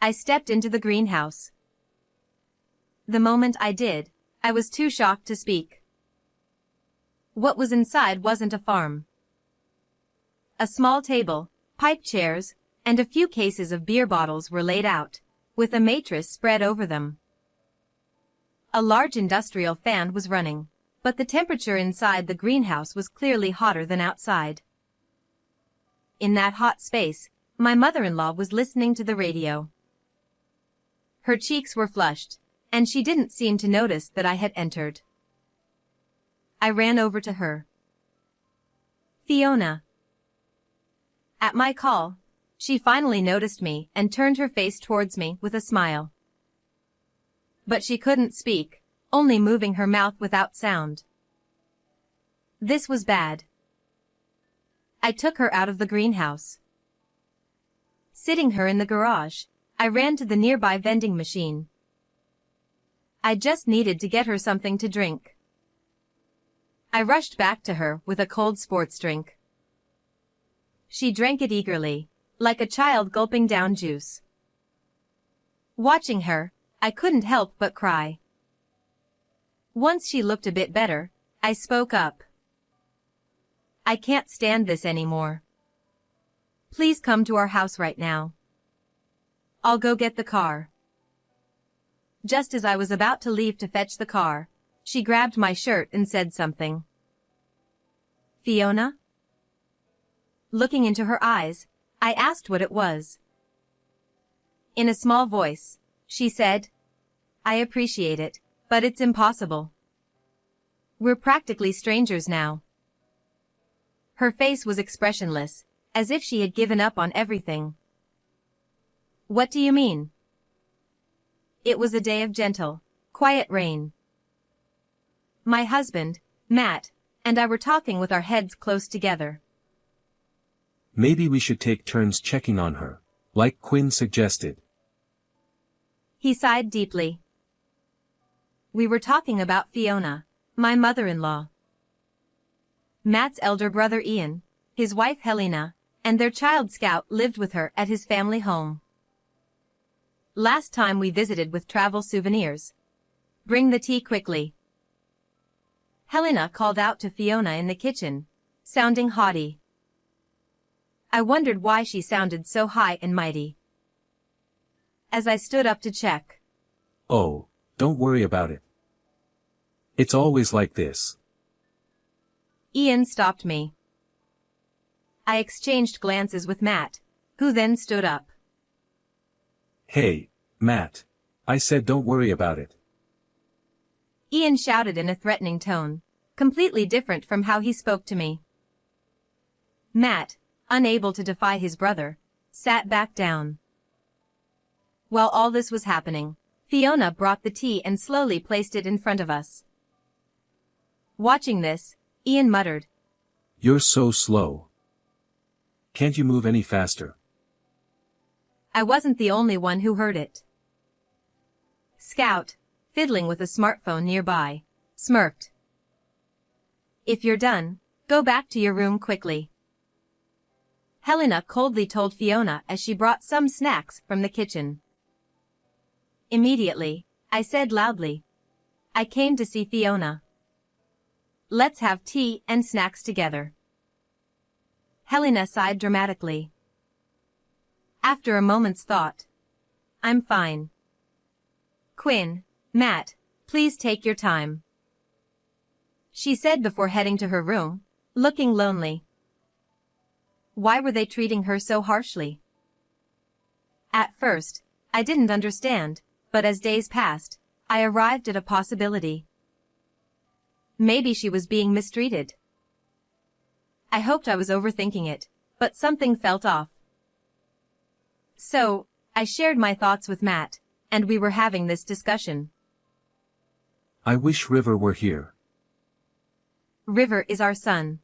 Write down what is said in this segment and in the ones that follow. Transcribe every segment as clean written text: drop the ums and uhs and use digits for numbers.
I stepped into the greenhouse. The moment I did, I was too shocked to speak. What was inside wasn't a farm. A small table, pipe chairs, and a few cases of beer bottles were laid out, with a mattress spread over them. A large industrial fan was running, but the temperature inside the greenhouse was clearly hotter than outside. In that hot space, my mother-in-law was listening to the radio. Her cheeks were flushed, and she didn't seem to notice that I had entered. I ran over to her. "Fiona." At my call, she finally noticed me and turned her face towards me with a smile. But she couldn't speak, only moving her mouth without sound. This was bad. I took her out of the greenhouse. Sitting her in the garage, I ran to the nearby vending machine. I just needed to get her something to drink. I rushed back to her with a cold sports drink. She drank it eagerly, like a child gulping down juice. Watching her, I couldn't help but cry. Once she looked a bit better, I spoke up. "I can't stand this anymore. Please come to our house right now. I'll go get the car." Just as I was about to leave to fetch the car, she grabbed my shirt and said something. "Fiona?" Looking into her eyes, I asked what it was. In a small voice, she said, "I appreciate it, but it's impossible. We're practically strangers now." Her face was expressionless, as if she had given up on everything. "What do you mean?" It was a day of gentle, quiet rain. My husband, Matt, and I were talking with our heads close together. "Maybe we should take turns checking on her, like Quinn suggested." He sighed deeply. We were talking about Fiona, my mother-in-law. Matt's elder brother Ian, his wife Helena, and their child Scout lived with her at his family home. Last time we visited with travel souvenirs. "Bring the tea quickly." Helena called out to Fiona in the kitchen, sounding haughty. I wondered why she sounded so high and mighty. As I stood up to check. "Oh, don't worry about it. It's always like this." Ian stopped me. I exchanged glances with Matt, who then stood up. "Hey, Matt. I said don't worry about it." Ian shouted in a threatening tone, completely different from how he spoke to me. Matt, unable to defy his brother, sat back down. While all this was happening, Fiona brought the tea and slowly placed it in front of us. Watching this, Ian muttered, "You're so slow. Can't you move any faster?" I wasn't the only one who heard it. Scout, fiddling with a smartphone nearby, smirked. "If you're done, go back to your room quickly." Helena coldly told Fiona as she brought some snacks from the kitchen. Immediately, I said loudly, "I came to see Fiona. Let's have tea and snacks together." Helena sighed dramatically. After a moment's thought, "I'm fine. Quinn, Matt, please take your time," she said before heading to her room, looking lonely. Why were they treating her so harshly? At first, I didn't understand, but as days passed, I arrived at a possibility. Maybe she was being mistreated. I hoped I was overthinking it, but something felt off. So, I shared my thoughts with Matt, and we were having this discussion. "I wish River were here." River is our son.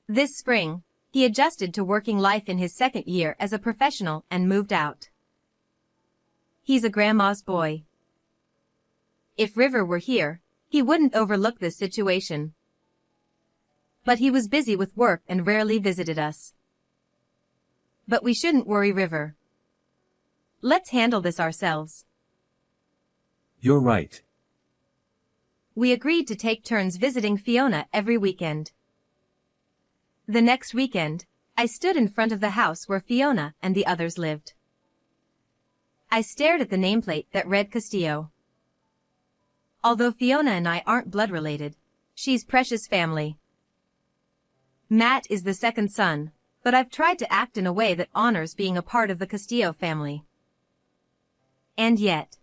This spring, he adjusted to working life in his second year as a professional and moved out. He's a grandma's boy. If River were here, he wouldn't overlook this situation. But he was busy with work and rarely visited us. But we shouldn't worry River. Let's handle this ourselves. You're right. We agreed to take turns visiting Fiona every weekend. The next weekend, I stood in front of the house where Fiona and the others lived. I stared at the nameplate that read Castillo. Although Fiona and I aren't blood related, she's precious family. Matt is the second son, but I've tried to act in a way that honors being a part of the Castillo family. And yet,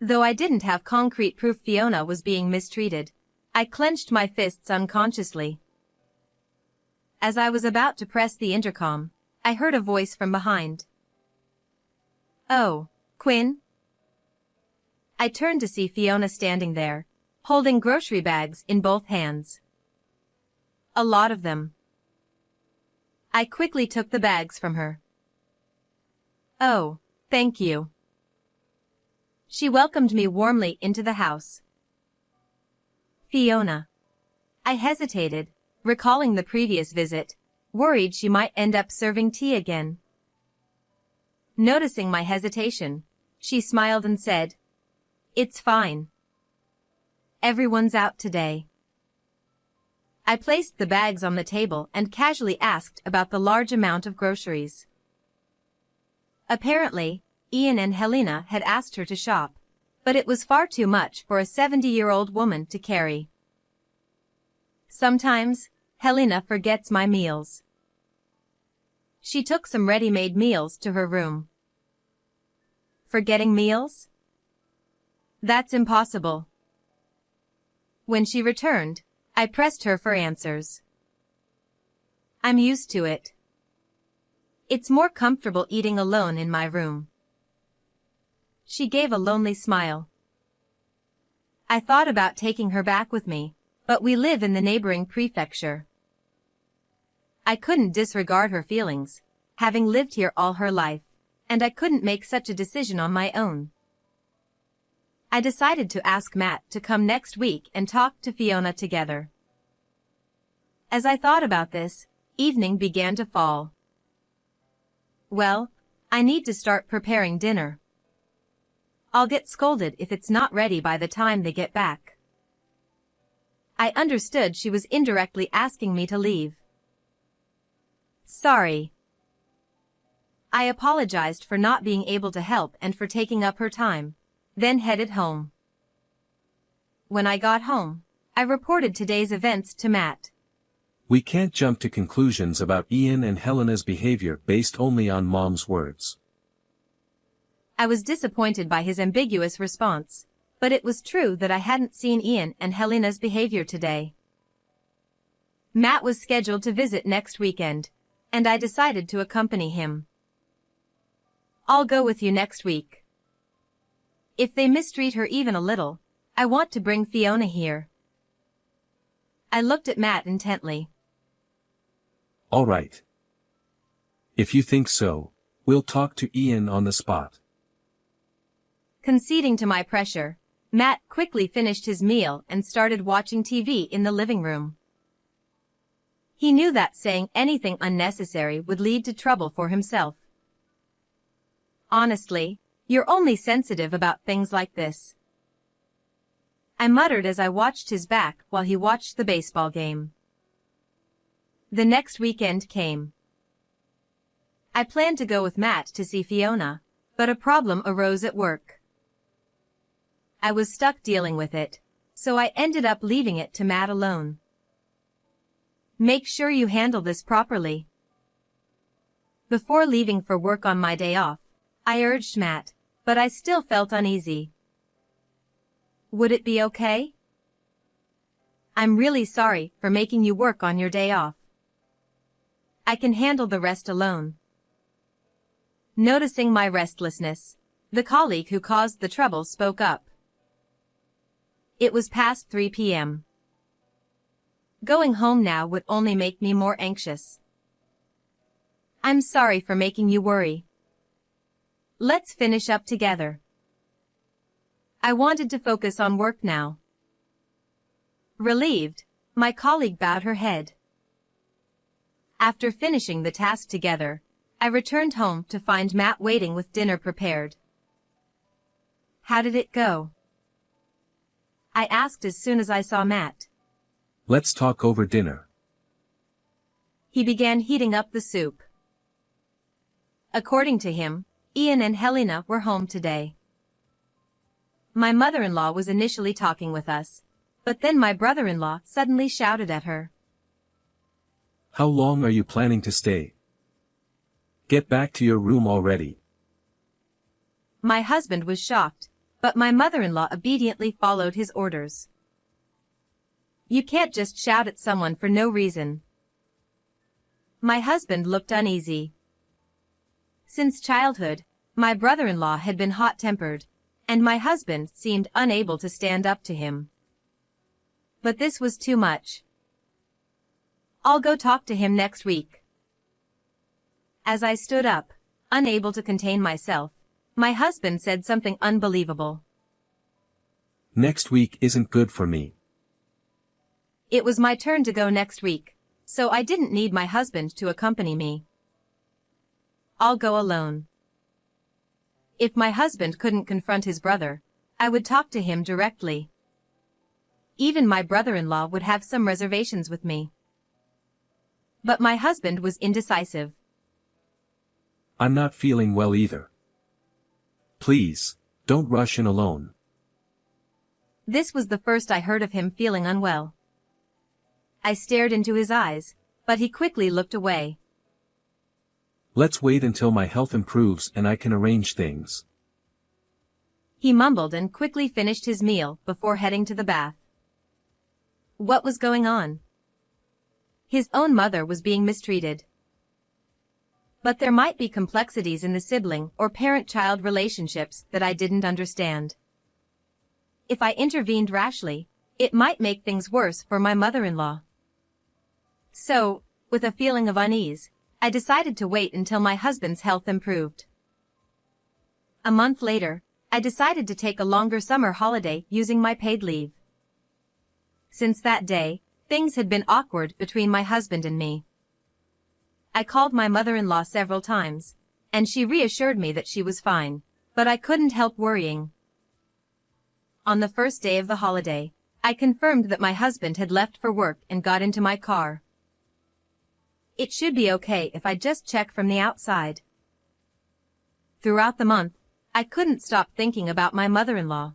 though I didn't have concrete proof Fiona was being mistreated, I clenched my fists unconsciously. As I was about to press the intercom, I heard a voice from behind. "Oh, Quinn?" I turned to see Fiona standing there, holding grocery bags in both hands. A lot of them. I quickly took the bags from her. "Oh, thank you." She welcomed me warmly into the house. "Fiona." I hesitated, recalling the previous visit, worried she might end up serving tea again. Noticing my hesitation, she smiled and said, "It's fine. Everyone's out today." I placed the bags on the table and casually asked about the large amount of groceries. Apparently, Ian and Helena had asked her to shop, but it was far too much for a 70-year-old woman to carry. Sometimes, Helena forgets my meals. She took some ready-made meals to her room. Forgetting meals? That's impossible. When she returned, I pressed her for answers. I'm used to it. It's more comfortable eating alone in my room. She gave a lonely smile. I thought about taking her back with me, but we live in the neighboring prefecture. I couldn't disregard her feelings, having lived here all her life, and I couldn't make such a decision on my own. I decided to ask Matt to come next week and talk to Fiona together. As I thought about this, evening began to fall. Well, I need to start preparing dinner. I'll get scolded if it's not ready by the time they get back. I understood she was indirectly asking me to leave. Sorry. I apologized for not being able to help and for taking up her time, then headed home. When I got home, I reported today's events to Matt. We can't jump to conclusions about Ian and Helena's behavior based only on Mom's words. I was disappointed by his ambiguous response, but it was true that I hadn't seen Ian and Helena's behavior today. Matt was scheduled to visit next weekend, and I decided to accompany him. I'll go with you next week. If they mistreat her even a little, I want to bring Fiona here. I looked at Matt intently. All right. If you think so, we'll talk to Ian on the spot. Conceding to my pressure, Matt quickly finished his meal and started watching TV in the living room. He knew that saying anything unnecessary would lead to trouble for himself. Honestly, you're only sensitive about things like this. I muttered as I watched his back while he watched the baseball game. The next weekend came. I planned to go with Matt to see Fiona, but a problem arose at work. I was stuck dealing with it, so I ended up leaving it to Matt alone. Make sure you handle this properly. Before leaving for work on my day off, I urged Matt, but I still felt uneasy. Would it be okay? I'm really sorry for making you work on your day off. I can handle the rest alone. Noticing my restlessness, the colleague who caused the trouble spoke up. It was past 3 p.m. Going home now would only make me more anxious. I'm sorry for making you worry. Let's finish up together. I wanted to focus on work now. Relieved, my colleague bowed her head. After finishing the task together, I returned home to find Matt waiting with dinner prepared. "How did it go?" I asked as soon as I saw Matt. Let's talk over dinner. He began heating up the soup. According to him, Ian and Helena were home today. My mother-in-law was initially talking with us, but then my brother-in-law suddenly shouted at her. How long are you planning to stay? Get back to your room already. My husband was shocked, but my mother-in-law obediently followed his orders. You can't just shout at someone for no reason. My husband looked uneasy. Since childhood, my brother-in-law had been hot-tempered, and my husband seemed unable to stand up to him. But this was too much. I'll go talk to him next week. As I stood up, unable to contain myself, my husband said something unbelievable. Next week isn't good for me. It was my turn to go next week, so I didn't need my husband to accompany me. I'll go alone. If my husband couldn't confront his brother, I would talk to him directly. Even my brother-in-law would have some reservations with me. But my husband was indecisive. I'm not feeling well either. Please, don't rush in alone. This was the first I heard of him feeling unwell. I stared into his eyes, but he quickly looked away. Let's wait until my health improves and I can arrange things. He mumbled and quickly finished his meal before heading to the bath. What was going on? His own mother was being mistreated. But there might be complexities in the sibling or parent-child relationships that I didn't understand. If I intervened rashly, it might make things worse for my mother-in-law. So, with a feeling of unease, I decided to wait until my husband's health improved. A month later, I decided to take a longer summer holiday using my paid leave. Since that day, things had been awkward between my husband and me. I called my mother-in-law several times, and she reassured me that she was fine, but I couldn't help worrying. On the first day of the holiday, I confirmed that my husband had left for work and got into my car. It should be okay if I just check from the outside. Throughout the month, I couldn't stop thinking about my mother-in-law.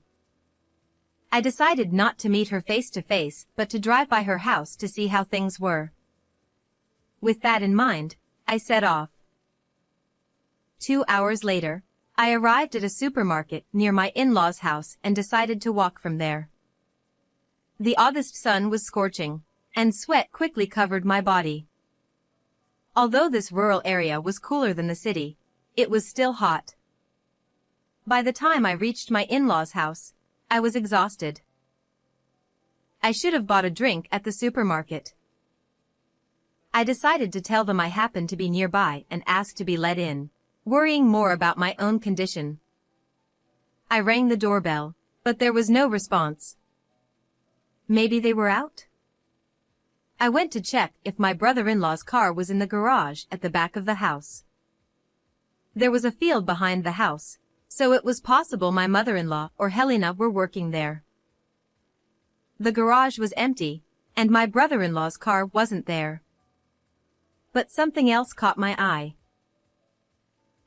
I decided not to meet her face to face, but to drive by her house to see how things were. With that in mind, I set off. 2 hours later, I arrived at a supermarket near my in-laws' house and decided to walk from there. The August sun was scorching, and sweat quickly covered my body. Although this rural area was cooler than the city, it was still hot. By the time I reached my in-laws' house, I was exhausted. I should have bought a drink at the supermarket. I decided to tell them I happened to be nearby and asked to be let in, worrying more about my own condition. I rang the doorbell, but there was no response. Maybe they were out? I went to check if my brother-in-law's car was in the garage at the back of the house. There was a field behind the house, so it was possible my mother-in-law or Helena were working there. The garage was empty, and my brother-in-law's car wasn't there. But something else caught my eye.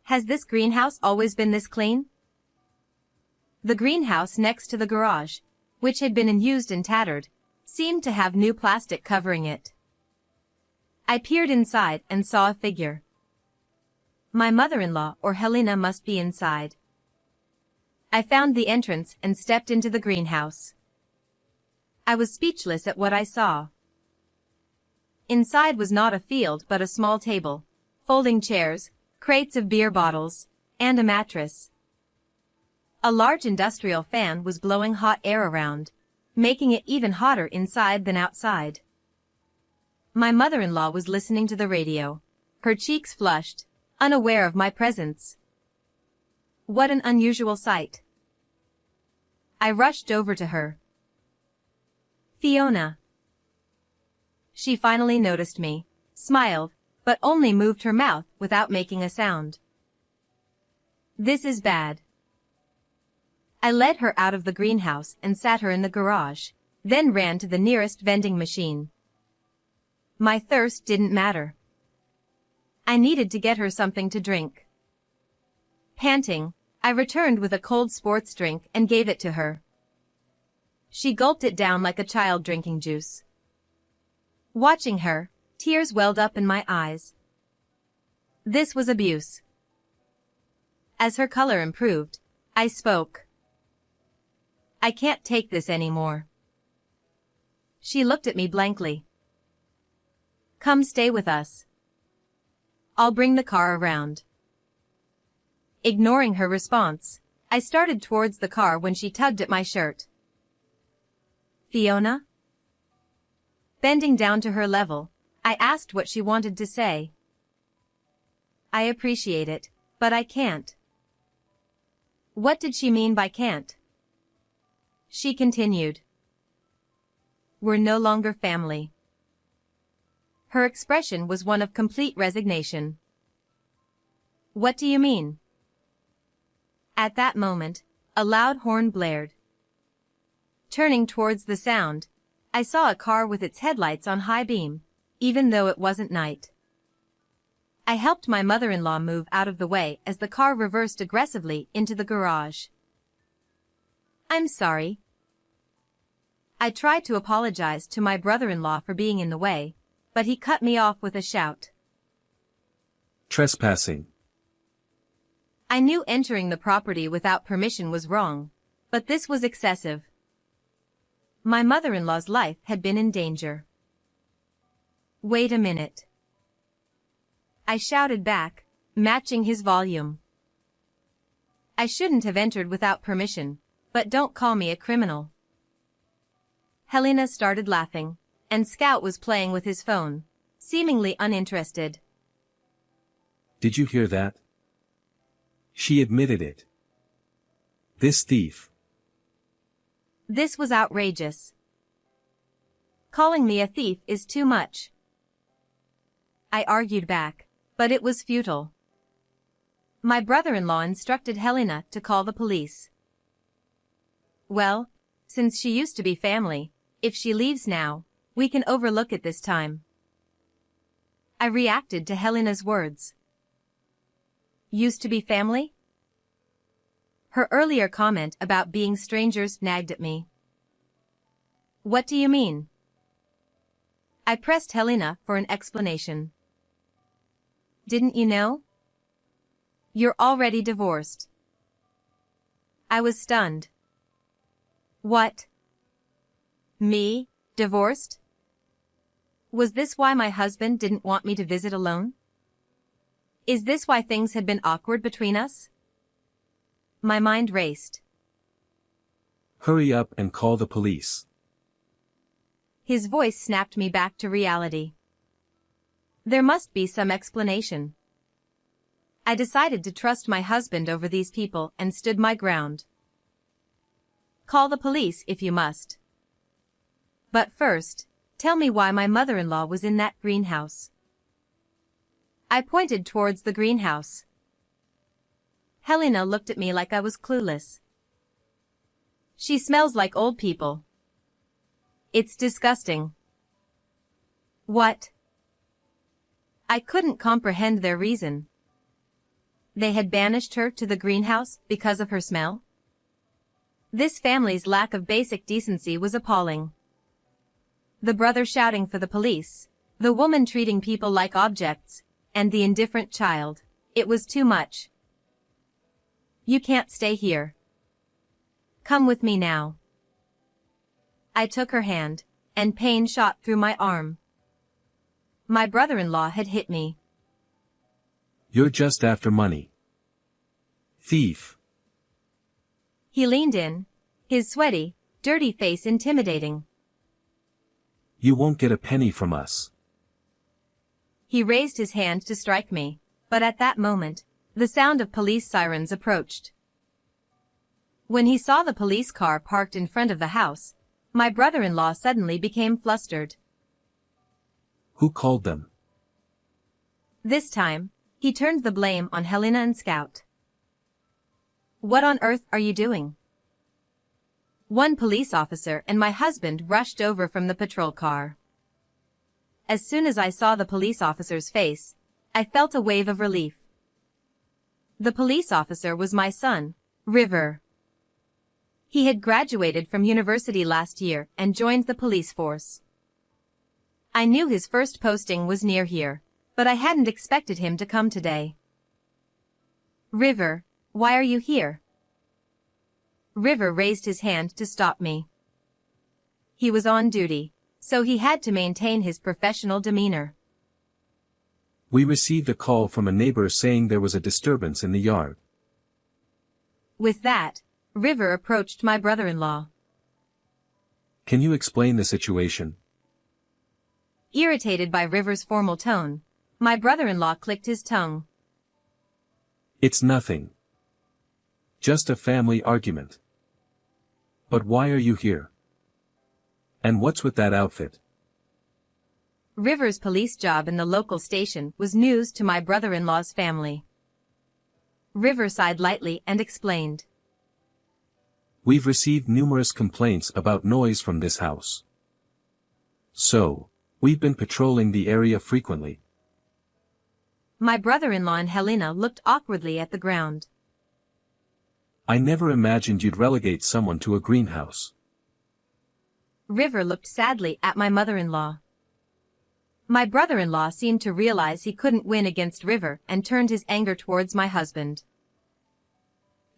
Has this greenhouse always been this clean? The greenhouse next to the garage, which had been unused and tattered, seemed to have new plastic covering it. I peered inside and saw a figure. My mother-in-law or Helena must be inside. I found the entrance and stepped into the greenhouse. I was speechless at what I saw. Inside was not a field but a small table, folding chairs, crates of beer bottles, and a mattress. A large industrial fan was blowing hot air around, making it even hotter inside than outside. My mother-in-law was listening to the radio, her cheeks flushed, unaware of my presence. What an unusual sight. I rushed over to her. Fiona. She finally noticed me, smiled, but only moved her mouth without making a sound. This is bad. I led her out of the greenhouse and sat her in the garage, then ran to the nearest vending machine. My thirst didn't matter. I needed to get her something to drink. Panting, I returned with a cold sports drink and gave it to her. She gulped it down like a child drinking juice. Watching her, tears welled up in my eyes. This was abuse. As her color improved, I spoke. I can't take this anymore. She looked at me blankly. Come stay with us. I'll bring the car around. Ignoring her response, I started towards the car when she tugged at my shirt. Fiona? Bending down to her level, I asked what she wanted to say. I appreciate it, but I can't. What did she mean by can't? She continued. We're no longer family. Her expression was one of complete resignation. What do you mean? At that moment, a loud horn blared. Turning towards the sound, I saw a car with its headlights on high beam, even though it wasn't night. I helped my mother-in-law move out of the way as the car reversed aggressively into the garage. I'm sorry. I tried to apologize to my brother-in-law for being in the way, but he cut me off with a shout. Trespassing. I knew entering the property without permission was wrong, but this was excessive. My mother-in-law's life had been in danger. Wait a minute. I shouted back, matching his volume. I shouldn't have entered without permission, but don't call me a criminal. Helena started laughing, and Scout was playing with his phone, seemingly uninterested. Did you hear that? She admitted it. This thief. This was outrageous. Calling me a thief is too much. I argued back, but it was futile. My brother-in-law instructed Helena to call the police. Well, since she used to be family, if she leaves now, we can overlook it this time. I reacted to Helena's words. Used to be family? Her earlier comment about being strangers nagged at me. What do you mean? I pressed Helena for an explanation. Didn't you know? You're already divorced. I was stunned. What? Me, divorced? Was this why my husband didn't want me to visit alone? Is this why things had been awkward between us? My mind raced. Hurry up and call the police. His voice snapped me back to reality. There must be some explanation. I decided to trust my husband over these people and stood my ground. Call the police if you must. But first, tell me why my mother-in-law was in that greenhouse. I pointed towards the greenhouse. Helena looked at me like I was clueless. She smells like old people. It's disgusting. What? I couldn't comprehend their reason. They had banished her to the greenhouse because of her smell? This family's lack of basic decency was appalling. The brother shouting for the police, the woman treating people like objects, and the indifferent child. It was too much. You can't stay here. Come with me now. I took her hand, and pain shot through my arm. My brother-in-law had hit me. You're just after money. Thief. He leaned in, his sweaty, dirty face intimidating. You won't get a penny from us. He raised his hand to strike me, but at that moment, the sound of police sirens approached. When he saw the police car parked in front of the house, my brother-in-law suddenly became flustered. Who called them? This time, he turned the blame on Helena and Scout. "What on earth are you doing?" One police officer and my husband rushed over from the patrol car. As soon as I saw the police officer's face, I felt a wave of relief. The police officer was my son, River. He had graduated from university last year and joined the police force. I knew his first posting was near here, but I hadn't expected him to come today. "River, why are you here?" River raised his hand to stop me. He was on duty, so he had to maintain his professional demeanor. "We received a call from a neighbor saying there was a disturbance in the yard." With that, River approached my brother-in-law. "Can you explain the situation?" Irritated by River's formal tone, my brother-in-law clicked his tongue. "It's nothing. Just a family argument. But why are you here? And what's with that outfit?" River's police job in the local station was news to my brother-in-law's family. River sighed lightly and explained. "We've received numerous complaints about noise from this house. So, we've been patrolling the area frequently." My brother-in-law and Helena looked awkwardly at the ground. "I never imagined you'd relegate someone to a greenhouse." River looked sadly at my mother-in-law. My brother-in-law seemed to realize he couldn't win against River and turned his anger towards my husband.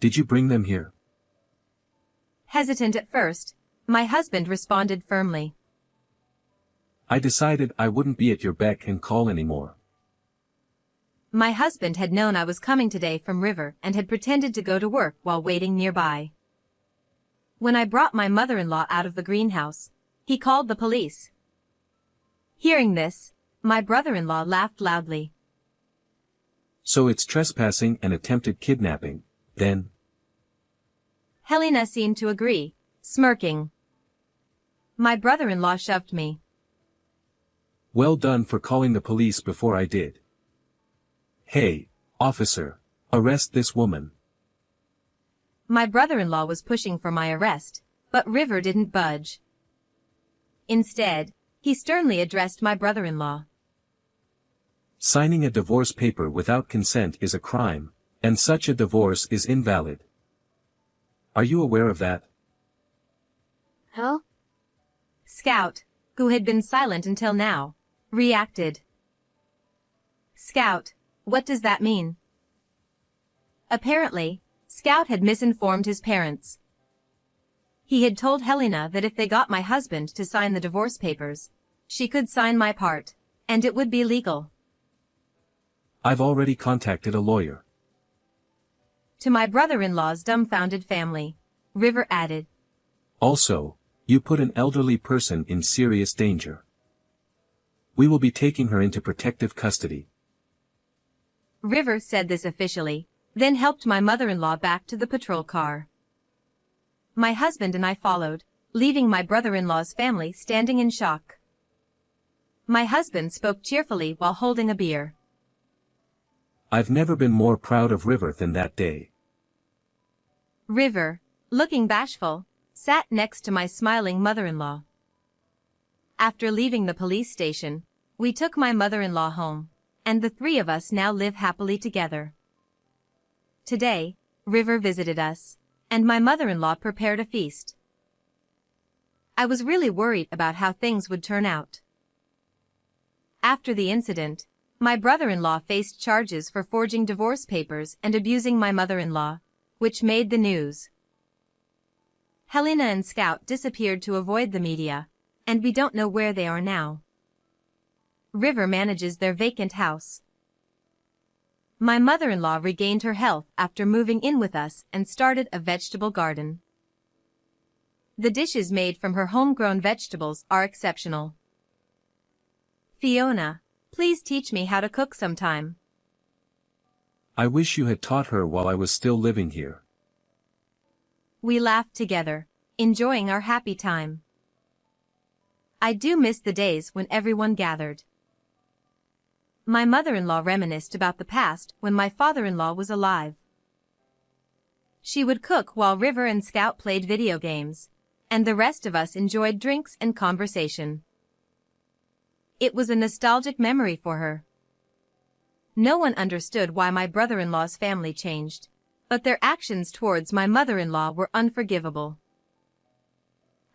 "Did you bring them here?" Hesitant at first, my husband responded firmly. "I decided I wouldn't be at your beck and call anymore." My husband had known I was coming today from River and had pretended to go to work while waiting nearby. When I brought my mother-in-law out of the greenhouse, he called the police. Hearing this, my brother-in-law laughed loudly. "So it's trespassing and attempted kidnapping, then?" Helena seemed to agree, smirking. My brother-in-law shoved me. "Well done for calling the police before I did. Hey, officer, arrest this woman." My brother-in-law was pushing for my arrest, but River didn't budge. Instead, he sternly addressed my brother-in-law. "Signing a divorce paper without consent is a crime, and such a divorce is invalid. Are you aware of that?" Huh? Scout, who had been silent until now, reacted. "Scout, what does that mean?" Apparently, Scout had misinformed his parents. He had told Helena that if they got my husband to sign the divorce papers, she could sign my part, and it would be legal. "I've already contacted a lawyer." To my brother-in-law's dumbfounded family, River added. "Also, you put an elderly person in serious danger. We will be taking her into protective custody." River said this officially, then helped my mother-in-law back to the patrol car. My husband and I followed, leaving my brother-in-law's family standing in shock. My husband spoke cheerfully while holding a beer. "I've never been more proud of River than that day." River, looking bashful, sat next to my smiling mother-in-law. After leaving the police station, we took my mother-in-law home, and the three of us now live happily together. Today, River visited us, and my mother-in-law prepared a feast. I was really worried about how things would turn out. After the incident, my brother-in-law faced charges for forging divorce papers and abusing my mother-in-law, which made the news. Helena and Scout disappeared to avoid the media, and we don't know where they are now. River manages their vacant house. My mother-in-law regained her health after moving in with us and started a vegetable garden. The dishes made from her homegrown vegetables are exceptional. Fiona, please teach me how to cook sometime. "I wish you had taught her while I was still living here." We laughed together, enjoying our happy time. I do miss the days when everyone gathered. My mother-in-law reminisced about the past when my father-in-law was alive. She would cook while River and Scout played video games, and the rest of us enjoyed drinks and conversation. It was a nostalgic memory for her. No one understood why my brother-in-law's family changed, but their actions towards my mother-in-law were unforgivable.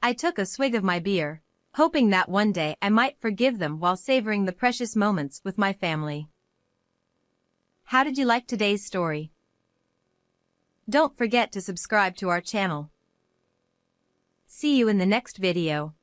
I took a swig of my beer, hoping that one day I might forgive them while savoring the precious moments with my family. How did you like today's story? Don't forget to subscribe to our channel. See you in the next video.